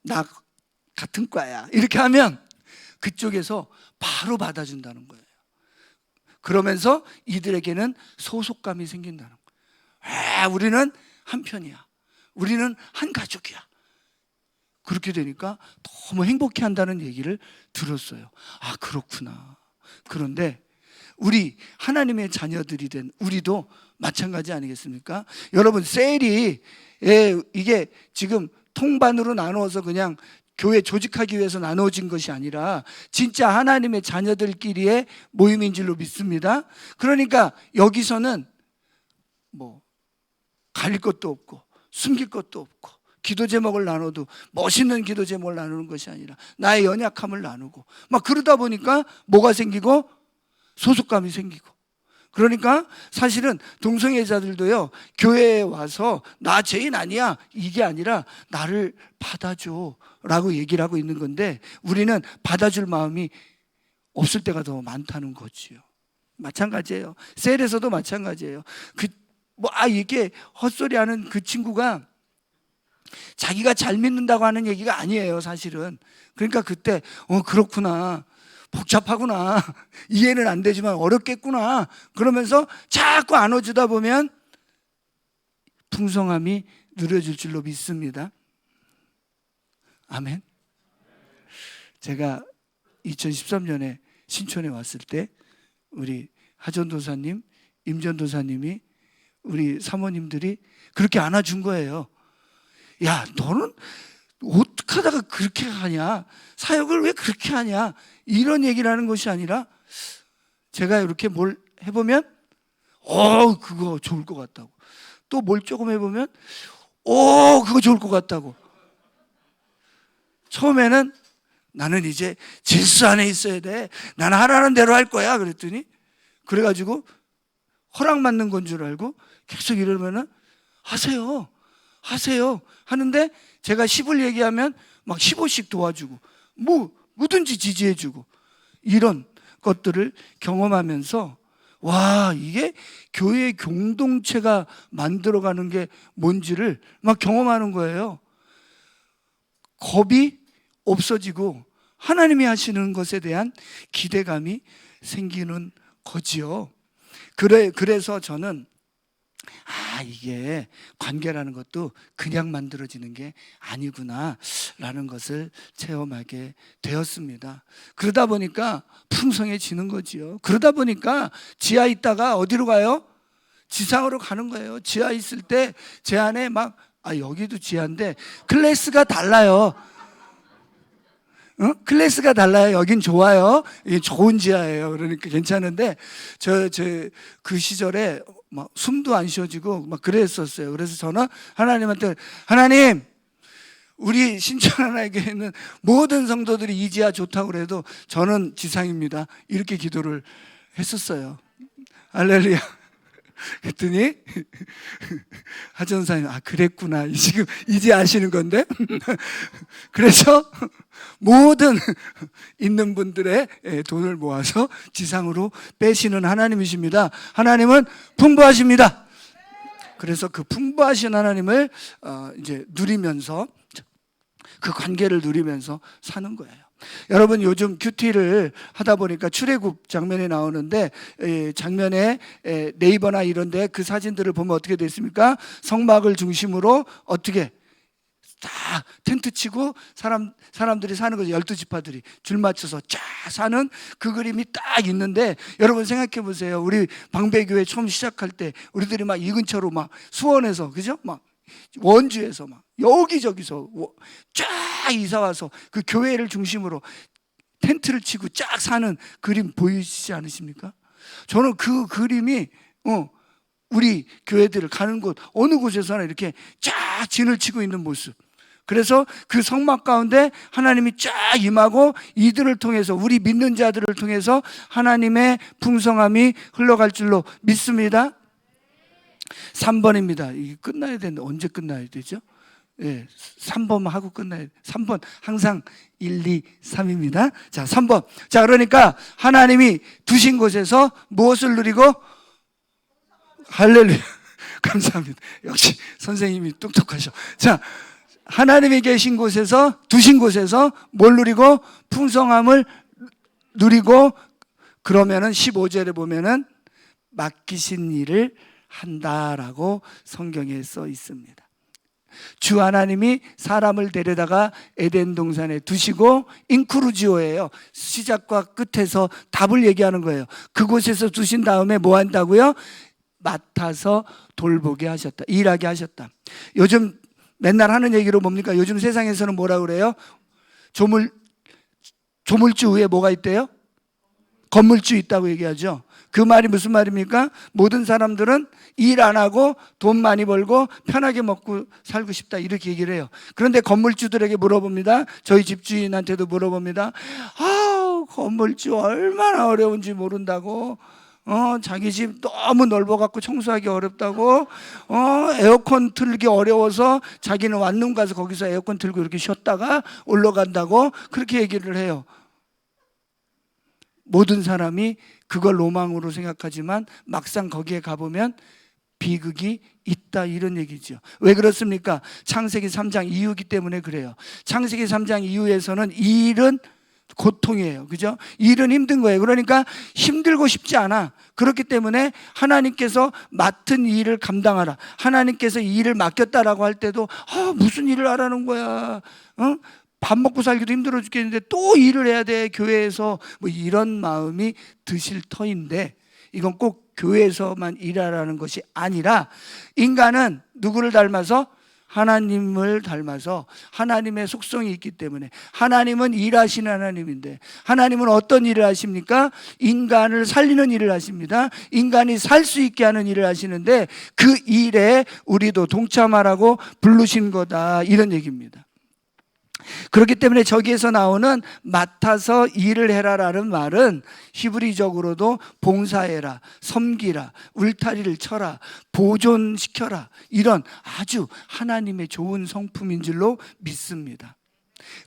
나 같은 과야 이렇게 하면 그쪽에서 바로 받아준다는 거예요. 그러면서 이들에게는 소속감이 생긴다는 거예요. 우리는 한 편이야. 우리는 한 가족이야. 그렇게 되니까 너무 행복해 한다는 얘기를 들었어요. 아, 그렇구나. 그런데 우리 하나님의 자녀들이 된 우리도 마찬가지 아니겠습니까? 여러분, 셀이 이게 지금 통반으로 나누어서 그냥 교회 조직하기 위해서 나누어진 것이 아니라 진짜 하나님의 자녀들끼리의 모임인 줄로 믿습니다. 그러니까 여기서는 뭐 가릴 것도 없고 숨길 것도 없고, 기도 제목을 나눠도 멋있는 기도 제목을 나누는 것이 아니라 나의 연약함을 나누고 막 그러다 보니까 뭐가 생기고 소속감이 생기고, 그러니까 사실은 동성애자들도요, 교회에 와서 나 죄인 아니야 이게 아니라 나를 받아줘 라고 얘기를 하고 있는 건데, 우리는 받아줄 마음이 없을 때가 더 많다는 거지요. 마찬가지예요. 셀에서도 마찬가지예요. 이게 헛소리 하는 그 친구가 자기가 잘 믿는다고 하는 얘기가 아니에요, 사실은. 그러니까 그때 그렇구나, 복잡하구나, 이해는 안 되지만 어렵겠구나 그러면서 자꾸 안아주다 보면 풍성함이 누려질 줄로 믿습니다. 아멘. 제가 2013년에 신촌에 왔을 때 우리 하전도사님, 임전도사님이, 우리 사모님들이 그렇게 안아준 거예요. 야, 너는 어떻게 하다가 그렇게 하냐, 사역을 왜 그렇게 하냐, 이런 얘기를 하는 것이 아니라 제가 이렇게 뭘 해보면 그거 좋을 것 같다고, 또 뭘 조금 해보면 그거 좋을 것 같다고. 처음에는 나는 이제 질서 안에 있어야 돼, 나는 하라는 대로 할 거야 그랬더니, 그래가지고 허락받는 건 줄 알고 계속 이러면은 하세요 하는데, 제가 10을 얘기하면 막 15씩 도와주고 뭐든지 지지해주고, 이런 것들을 경험하면서 와, 이게 교회의 공동체가 만들어가는 게 뭔지를 막 경험하는 거예요. 겁이 없어지고 하나님이 하시는 것에 대한 기대감이 생기는 거지요. 그래서 저는 이게 관계라는 것도 그냥 만들어지는 게 아니구나 라는 것을 체험하게 되었습니다. 그러다 보니까 풍성해지는 거지요. 그러다 보니까 지하에 있다가 어디로 가요? 지상으로 가는 거예요. 지하에 있을 때 제 안에 여기도 지하인데 클래스가 달라요. 클래스가 달라요. 여긴 좋아요. 이게 좋은 지하예요. 그러니까 괜찮은데, 그 시절에 막 숨도 안 쉬어지고 막 그랬었어요. 그래서 저는 하나님한테, 하나님, 우리 신천 하나교회는 모든 성도들이 이 지하 좋다고 그래도 저는 지상입니다, 이렇게 기도를 했었어요. 할렐루야. 그랬더니 하전사님, 그랬구나, 지금 이제 아시는 건데. 그래서 모든 있는 분들의 돈을 모아서 지상으로 빼시는 하나님이십니다. 하나님은 풍부하십니다. 그래서 그 풍부하신 하나님을 이제 누리면서, 그 관계를 누리면서 사는 거예요. 여러분, 요즘 큐티를 하다 보니까 출애굽 장면이 나오는데, 장면에 네이버나 이런 데 그 사진들을 보면 어떻게 됐습니까? 성막을 중심으로 어떻게 다 텐트 치고 사람들이 사는 거죠. 12지파들이 줄 맞춰서 쫙 사는 그 그림이 딱 있는데, 여러분 생각해 보세요. 우리 방배교회 처음 시작할 때 우리들이 막 이 근처로 막 수원에서, 그죠? 막 원주에서 막 여기저기서 쫙 이사와서 그 교회를 중심으로 텐트를 치고 쫙 사는 그림 보이시지 않으십니까? 저는 그 그림이 우리 교회들을 가는 곳 어느 곳에서나 이렇게 쫙 진을 치고 있는 모습. 그래서 그 성막 가운데 하나님이 쫙 임하고, 이들을 통해서, 우리 믿는 자들을 통해서 하나님의 풍성함이 흘러갈 줄로 믿습니다. 3번입니다. 이게 끝나야 되는데 언제 끝나야 되죠? 3번 하고 끝나야 돼. 3번 항상 1, 2, 3입니다. 자, 3번. 자, 그러니까 하나님이 두신 곳에서 무엇을 누리고? 할렐루야. 감사합니다. 역시 선생님이 똑똑하셔. 자, 하나님이 계신 곳에서, 두신 곳에서 뭘 누리고? 풍성함을 누리고, 그러면은 15절에 보면은 맡기신 일을 한다라고 성경에 써 있습니다. 주 하나님이 사람을 데려다가 에덴 동산에 두시고, 인크루지오예요. 시작과 끝에서 답을 얘기하는 거예요. 그곳에서 두신 다음에 뭐 한다고요? 맡아서 돌보게 하셨다. 일하게 하셨다. 요즘 맨날 하는 얘기로 뭡니까? 요즘 세상에서는 뭐라 그래요? 조물주 위에 뭐가 있대요? 건물주 있다고 얘기하죠. 그 말이 무슨 말입니까? 모든 사람들은 일 안 하고 돈 많이 벌고 편하게 먹고 살고 싶다, 이렇게 얘기를 해요. 그런데 건물주들에게 물어봅니다. 저희 집주인한테도 물어봅니다. 건물주 얼마나 어려운지 모른다고. 자기 집 너무 넓어갖고 청소하기 어렵다고. 에어컨 틀기 어려워서 자기는 완룸 가서 거기서 에어컨 틀고 이렇게 쉬었다가 올라간다고 그렇게 얘기를 해요. 모든 사람이 그걸 로망으로 생각하지만 막상 거기에 가보면 비극이 있다, 이런 얘기죠. 왜 그렇습니까? 창세기 3장 이후이기 때문에 그래요. 창세기 3장 이후에서는 일은 고통이에요. 그죠? 일은 힘든 거예요. 그러니까 힘들고 싶지 않아. 그렇기 때문에 하나님께서 맡은 일을 감당하라. 하나님께서 이 일을 맡겼다라고 할 때도 무슨 일을 하라는 거야. 밥 먹고 살기도 힘들어 죽겠는데 또 일을 해야 돼, 교회에서. 뭐 이런 마음이 드실 터인데, 이건 꼭 교회에서만 일하라는 것이 아니라, 인간은 누구를 닮아서? 하나님을 닮아서 하나님의 속성이 있기 때문에, 하나님은 일하시는 하나님인데, 하나님은 어떤 일을 하십니까? 인간을 살리는 일을 하십니다. 인간이 살 수 있게 하는 일을 하시는데, 그 일에 우리도 동참하라고 부르신 거다, 이런 얘기입니다. 그렇기 때문에 저기에서 나오는 맡아서 일을 해라라는 말은 히브리적으로도 봉사해라, 섬기라, 울타리를 쳐라, 보존시켜라, 이런 아주 하나님의 좋은 성품인 줄로 믿습니다.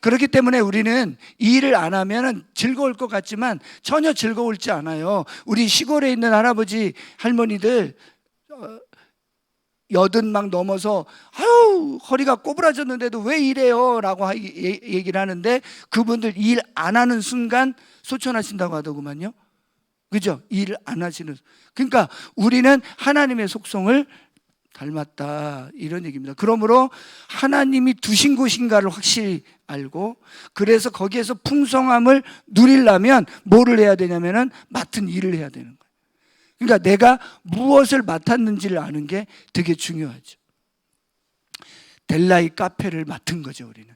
그렇기 때문에 우리는 일을 안 하면 즐거울 것 같지만 전혀 즐거울지 않아요. 우리 시골에 있는 할아버지 할머니들 80 막 넘어서 허리가 꼬부라졌는데도 왜 이래요? 라고 얘기를 하는데, 그분들 일 안 하는 순간 소천하신다고 하더구만요. 그죠? 일 안 하시는. 그러니까 우리는 하나님의 속성을 닮았다, 이런 얘기입니다. 그러므로 하나님이 두신 곳인가를 확실히 알고, 그래서 거기에서 풍성함을 누리려면 뭐를 해야 되냐면은 맡은 일을 해야 되는 거예요. 그러니까 내가 무엇을 맡았는지를 아는 게 되게 중요하죠. 델라이 카페를 맡은 거죠, 우리는.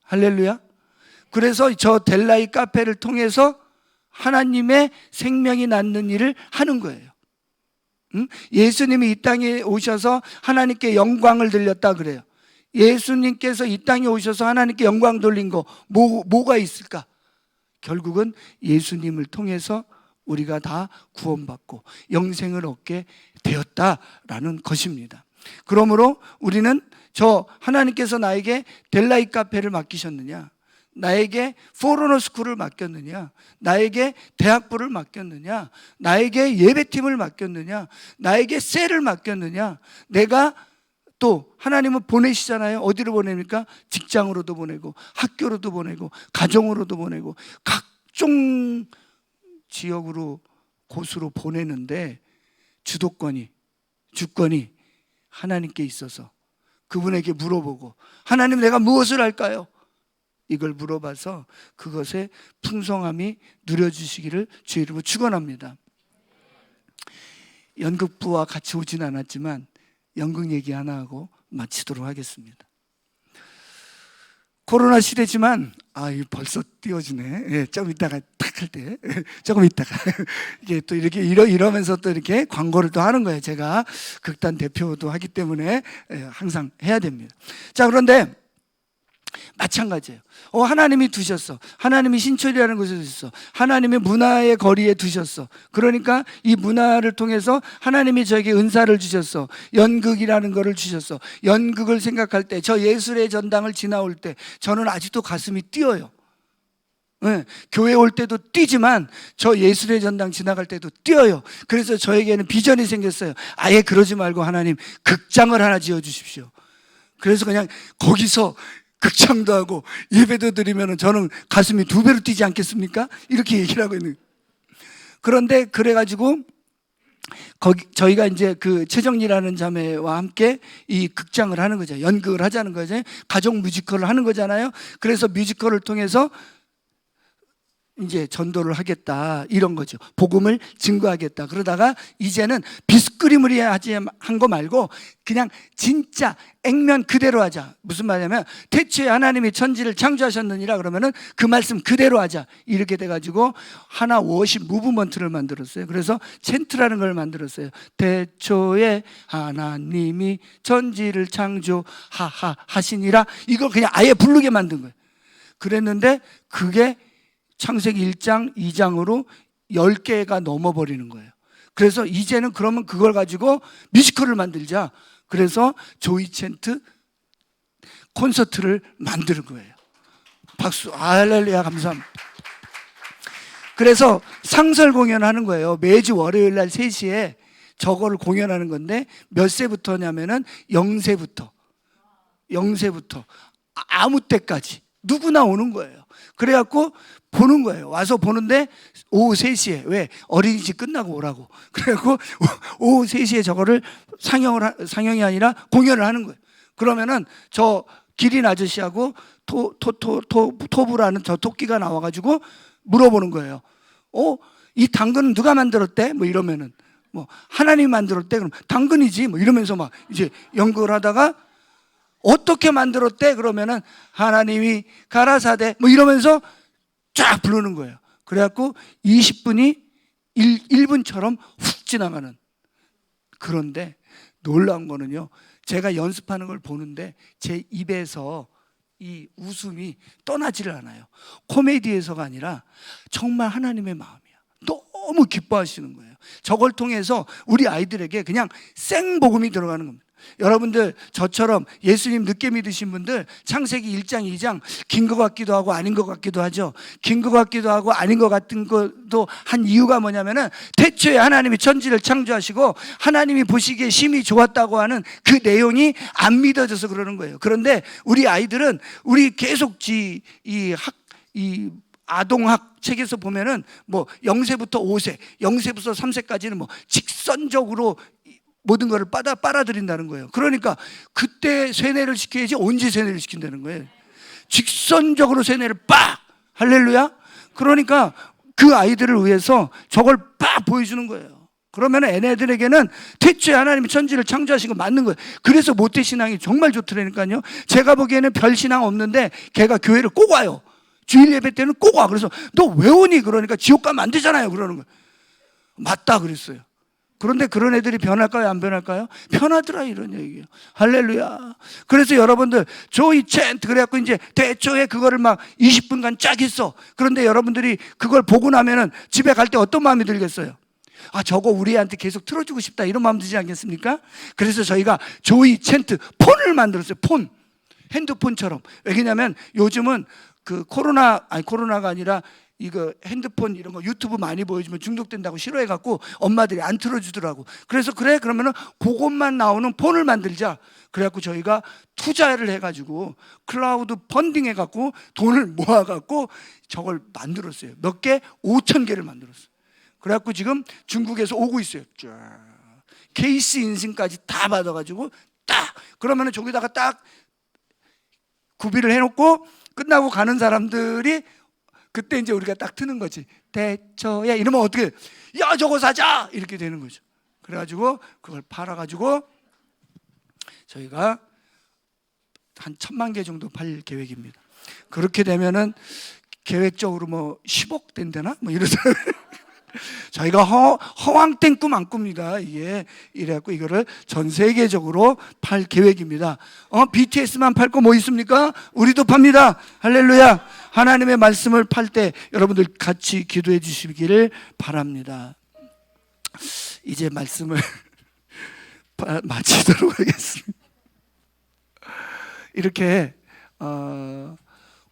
할렐루야. 그래서 저 델라이 카페를 통해서 하나님의 생명이 낳는 일을 하는 거예요. 예수님이 이 땅에 오셔서 하나님께 영광을 돌렸다 그래요. 예수님께서 이 땅에 오셔서 하나님께 영광 돌린 거 뭐가 있을까? 결국은 예수님을 통해서 우리가 다 구원받고 영생을 얻게 되었다라는 것입니다. 그러므로 우리는 저 하나님께서 나에게 델라이 카페를 맡기셨느냐, 나에게 포러너 스쿨을 맡겼느냐, 나에게 대학부를 맡겼느냐, 나에게 예배팀을 맡겼느냐, 나에게 셀을 맡겼느냐, 내가 또 하나님은 보내시잖아요. 어디로 보냅니까? 직장으로도 보내고 학교로도 보내고 가정으로도 보내고 각종 지역으로, 곳으로 보내는데 주권이 하나님께 있어서 그분에게 물어보고, 하나님 내가 무엇을 할까요? 이걸 물어봐서 그것에 풍성함이 누려주시기를 주의 이름으로 축원합니다. 연극부와 같이 오진 않았지만 연극 얘기 하나 하고 마치도록 하겠습니다. 코로나 시대지만 벌써 띄워지네. 예, 조금 이따가 탁 할 때, 조금 이따가 이게 또 이렇게 이러면서 또 이렇게 광고를 또 하는 거예요. 제가 극단 대표도 하기 때문에 항상 해야 됩니다. 자, 그런데 마찬가지예요. 하나님이 두셨어. 하나님이 신촌이라는 곳에 두셨어. 하나님의 문화의 거리에 두셨어. 그러니까 이 문화를 통해서 하나님이 저에게 은사를 주셨어. 연극이라는 거를 주셨어. 연극을 생각할 때, 저 예술의 전당을 지나올 때 저는 아직도 가슴이 뛰어요. 네, 교회 올 때도 뛰지만 저 예술의 전당 지나갈 때도 뛰어요. 그래서 저에게는 비전이 생겼어요. 아예 그러지 말고 하나님 극장을 하나 지어주십시오. 그래서 그냥 거기서 극장도 하고 예배도 드리면 저는 가슴이 2배로 뛰지 않겠습니까? 이렇게 얘기를 하고 있는. 그런데 그래가지고 거기 저희가 이제 그 최정리라는 자매와 함께 이 극장을 하는 거죠. 연극을 하자는 거죠. 가족 뮤지컬을 하는 거잖아요. 그래서 뮤지컬을 통해서 이제 전도를 하겠다 이런 거죠. 복음을 증거하겠다. 그러다가 이제는 비스크리머리 한 거 말고 그냥 진짜 액면 그대로 하자. 무슨 말이냐면 태초에 하나님이 천지를 창조하셨느니라 그러면은 그 말씀 그대로 하자. 이렇게 돼가지고 하나 워십 무브먼트를 만들었어요. 그래서 챈트라는 걸 만들었어요. 태초에 하나님이 천지를 창조하시니라. 이걸 그냥 아예 부르게 만든 거예요. 그랬는데 그게 창세기 1장, 2장으로 10개가 넘어버리는 거예요. 그래서 이제는 그러면 그걸 가지고 뮤지컬을 만들자. 그래서 조이 챈트 콘서트를 만드는 거예요. 박수, 할렐루야, 감사합니다. 그래서 상설 공연하는 거예요. 매주 월요일 날 3시에 저거를 공연하는 건데 몇 세부터냐면은 0세부터 아무 때까지 누구나 오는 거예요. 그래갖고 보는 거예요. 와서 보는데 오후 3시에 왜 어린이집 끝나고 오라고. 그래갖고 오후 3시에 저거를 상영이 아니라 공연을 하는 거예요. 그러면은 저 기린 아저씨하고 토부라는 저 토끼가 나와가지고 물어보는 거예요. 이 당근은 누가 만들었대? 뭐 이러면은 뭐 하나님이 만들었대? 그럼 당근이지 뭐 이러면서 막 이제 연구를 하다가 어떻게 만들었대? 그러면은 하나님이 가라사대 뭐 이러면서 쫙 부르는 거예요. 그래갖고 20분이 1분처럼 훅 지나가는. 그런데 놀라운 거는요, 제가 연습하는 걸 보는데 제 입에서 이 웃음이 떠나지를 않아요. 코미디에서가 아니라 정말 하나님의 마음이야. 너무 기뻐하시는 거예요. 저걸 통해서 우리 아이들에게 그냥 생복음이 들어가는 겁니다. 여러분들 저처럼 예수님 늦게 믿으신 분들 창세기 1장 2장 긴 것 같기도 하고 아닌 것 같기도 하죠. 긴 것 같기도 하고 아닌 것 같은 것도 한 이유가 뭐냐면은 태초에 하나님이 천지를 창조하시고 하나님이 보시기에 심히 좋았다고 하는 그 내용이 안 믿어져서 그러는 거예요. 그런데 우리 아이들은 우리 계속 이 아동학 책에서 보면은 뭐 0세부터 5세, 0세부터 3세까지는 뭐 직선적으로 모든 것을 빨아들인다는 거예요. 그러니까 그때 세뇌를 시켜야지 언제 세뇌를 시킨다는 거예요. 직선적으로 세뇌를 빡! 할렐루야! 그러니까 그 아이들을 위해서 저걸 빡 보여주는 거예요. 그러면 얘네들에게는 태초에 하나님이 천지를 창조하신 거 맞는 거예요. 그래서 모태신앙이 정말 좋더라니까요. 제가 보기에는 별 신앙 없는데 걔가 교회를 꼭 와요. 주일 예배 때는 꼭 와. 그래서 너 왜 오니? 그러니까 지옥 가면 안 되잖아요. 그러는 거예요. 맞다 그랬어요. 그런데 그런 애들이 변할까요? 안 변할까요? 변하더라 이런 얘기예요. 할렐루야. 그래서 여러분들 조이 챈트 그래갖고 이제 대초에 그거를 막 20분간 쫙 했어. 그런데 여러분들이 그걸 보고 나면은 집에 갈 때 어떤 마음이 들겠어요? 저거 우리 애한테 계속 틀어주고 싶다 이런 마음 들지 않겠습니까? 그래서 저희가 조이 챈트 폰을 만들었어요. 폰. 핸드폰처럼. 왜냐면 요즘은 그 코로나가 아니라 이거 핸드폰 이런 거 유튜브 많이 보여주면 중독된다고 싫어해갖고 엄마들이 안 틀어주더라고. 그래서 그러면은 그것만 나오는 폰을 만들자. 그래갖고 저희가 투자를 해가지고 클라우드 펀딩 해갖고 돈을 모아갖고 저걸 만들었어요. 몇 개? 5,000개를 만들었어요. 그래갖고 지금 중국에서 오고 있어요. 쫙. 케이스 인증까지 다 받아가지고 딱 그러면은 저기다가 딱 구비를 해놓고 끝나고 가는 사람들이 그때 이제 우리가 딱 트는 거지. 대초야 이러면 어떻게? 야 저거 사자 이렇게 되는 거죠. 그래가지고 그걸 팔아가지고 저희가 한 1,000만 개 정도 팔 계획입니다. 그렇게 되면은 계획적으로 뭐 10억 된다나 뭐 이러잖아요. 저희가 허황된 꿈 안 꿉니다. 이게 이래갖고 이거를 전 세계적으로 팔 계획입니다. BTS만 팔 거 뭐 있습니까? 우리도 팝니다. 할렐루야. 하나님의 말씀을 팔 때 여러분들 같이 기도해 주시기를 바랍니다. 이제 말씀을 마치도록 하겠습니다. 이렇게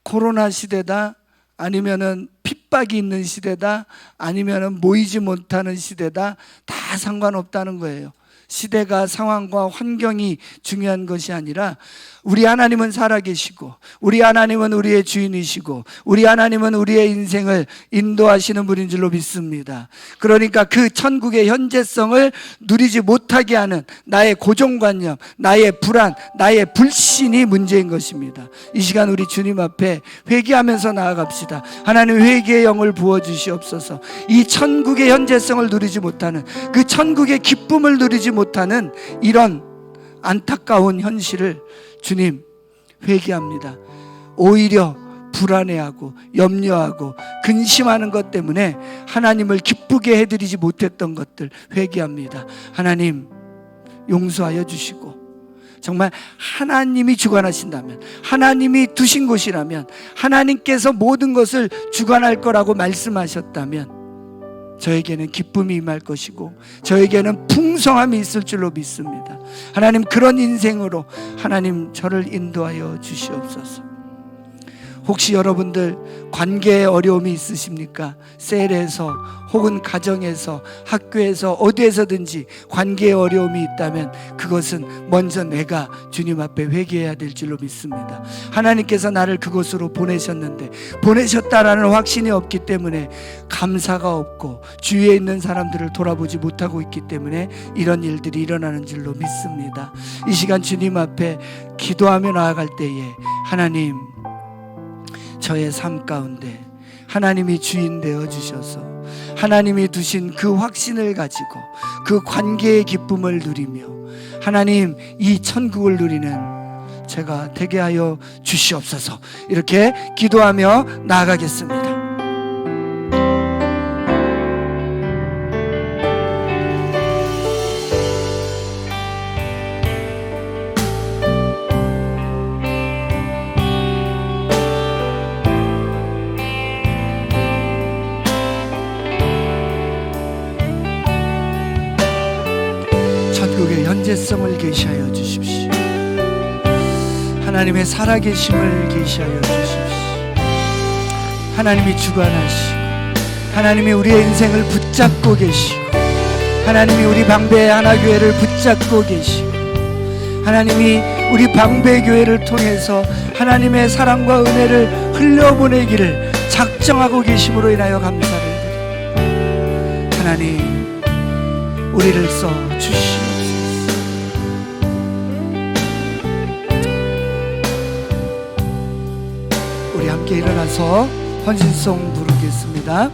코로나 시대다 아니면은 핍박이 있는 시대다 아니면은 모이지 못하는 시대다 다 상관없다는 거예요. 시대가 상황과 환경이 중요한 것이 아니라 우리 하나님은 살아계시고 우리 하나님은 우리의 주인이시고 우리 하나님은 우리의 인생을 인도하시는 분인 줄로 믿습니다. 그러니까 그 천국의 현재성을 누리지 못하게 하는 나의 고정관념, 나의 불안, 나의 불신이 문제인 것입니다. 이 시간 우리 주님 앞에 회개하면서 나아갑시다. 하나님, 회개의 영을 부어주시옵소서. 이 천국의 현재성을 누리지 못하는, 그 천국의 기쁨을 누리지 못하는 이런 안타까운 현실을 주님, 회개합니다. 오히려 불안해하고 염려하고 근심하는 것 때문에 하나님을 기쁘게 해드리지 못했던 것들 회개합니다. 하나님, 용서하여 주시고, 정말 하나님이 주관하신다면, 하나님이 두신 곳이라면, 하나님께서 모든 것을 주관할 거라고 말씀하셨다면 저에게는 기쁨이 임할 것이고 저에게는 풍성함이 있을 줄로 믿습니다. 하나님, 그런 인생으로 하나님 저를 인도하여 주시옵소서. 혹시 여러분들 관계에 어려움이 있으십니까? 셀에서 혹은 가정에서, 학교에서, 어디에서든지 관계에 어려움이 있다면 그것은 먼저 내가 주님 앞에 회개해야 될 줄로 믿습니다. 하나님께서 나를 그곳으로 보내셨는데, 보내셨다라는 확신이 없기 때문에 감사가 없고 주위에 있는 사람들을 돌아보지 못하고 있기 때문에 이런 일들이 일어나는 줄로 믿습니다. 이 시간 주님 앞에 기도하며 나아갈 때에 하나님, 저의 삶 가운데 하나님이 주인 되어 주셔서 하나님이 두신 그 확신을 가지고 그 관계의 기쁨을 누리며 하나님, 이 천국을 누리는 제가 되게 하여 주시옵소서. 이렇게 기도하며 나아가겠습니다. 천국의 현재성을 계시하여 주십시오. 하나님의 살아계심을 계시하여 주십시오. 하나님이 주관하시고 하나님이 우리의 인생을 붙잡고 계시고 하나님이 우리 방배의 하나교회를 붙잡고 계시고 하나님이 우리 방배교회를 통해서 하나님의 사랑과 은혜를 흘려보내기를 작정하고 계심으로 인하여 감사를 드립니다. 하나님, 우리를 써주시옵소서. 우리 함께 일어나서 헌신송 부르겠습니다.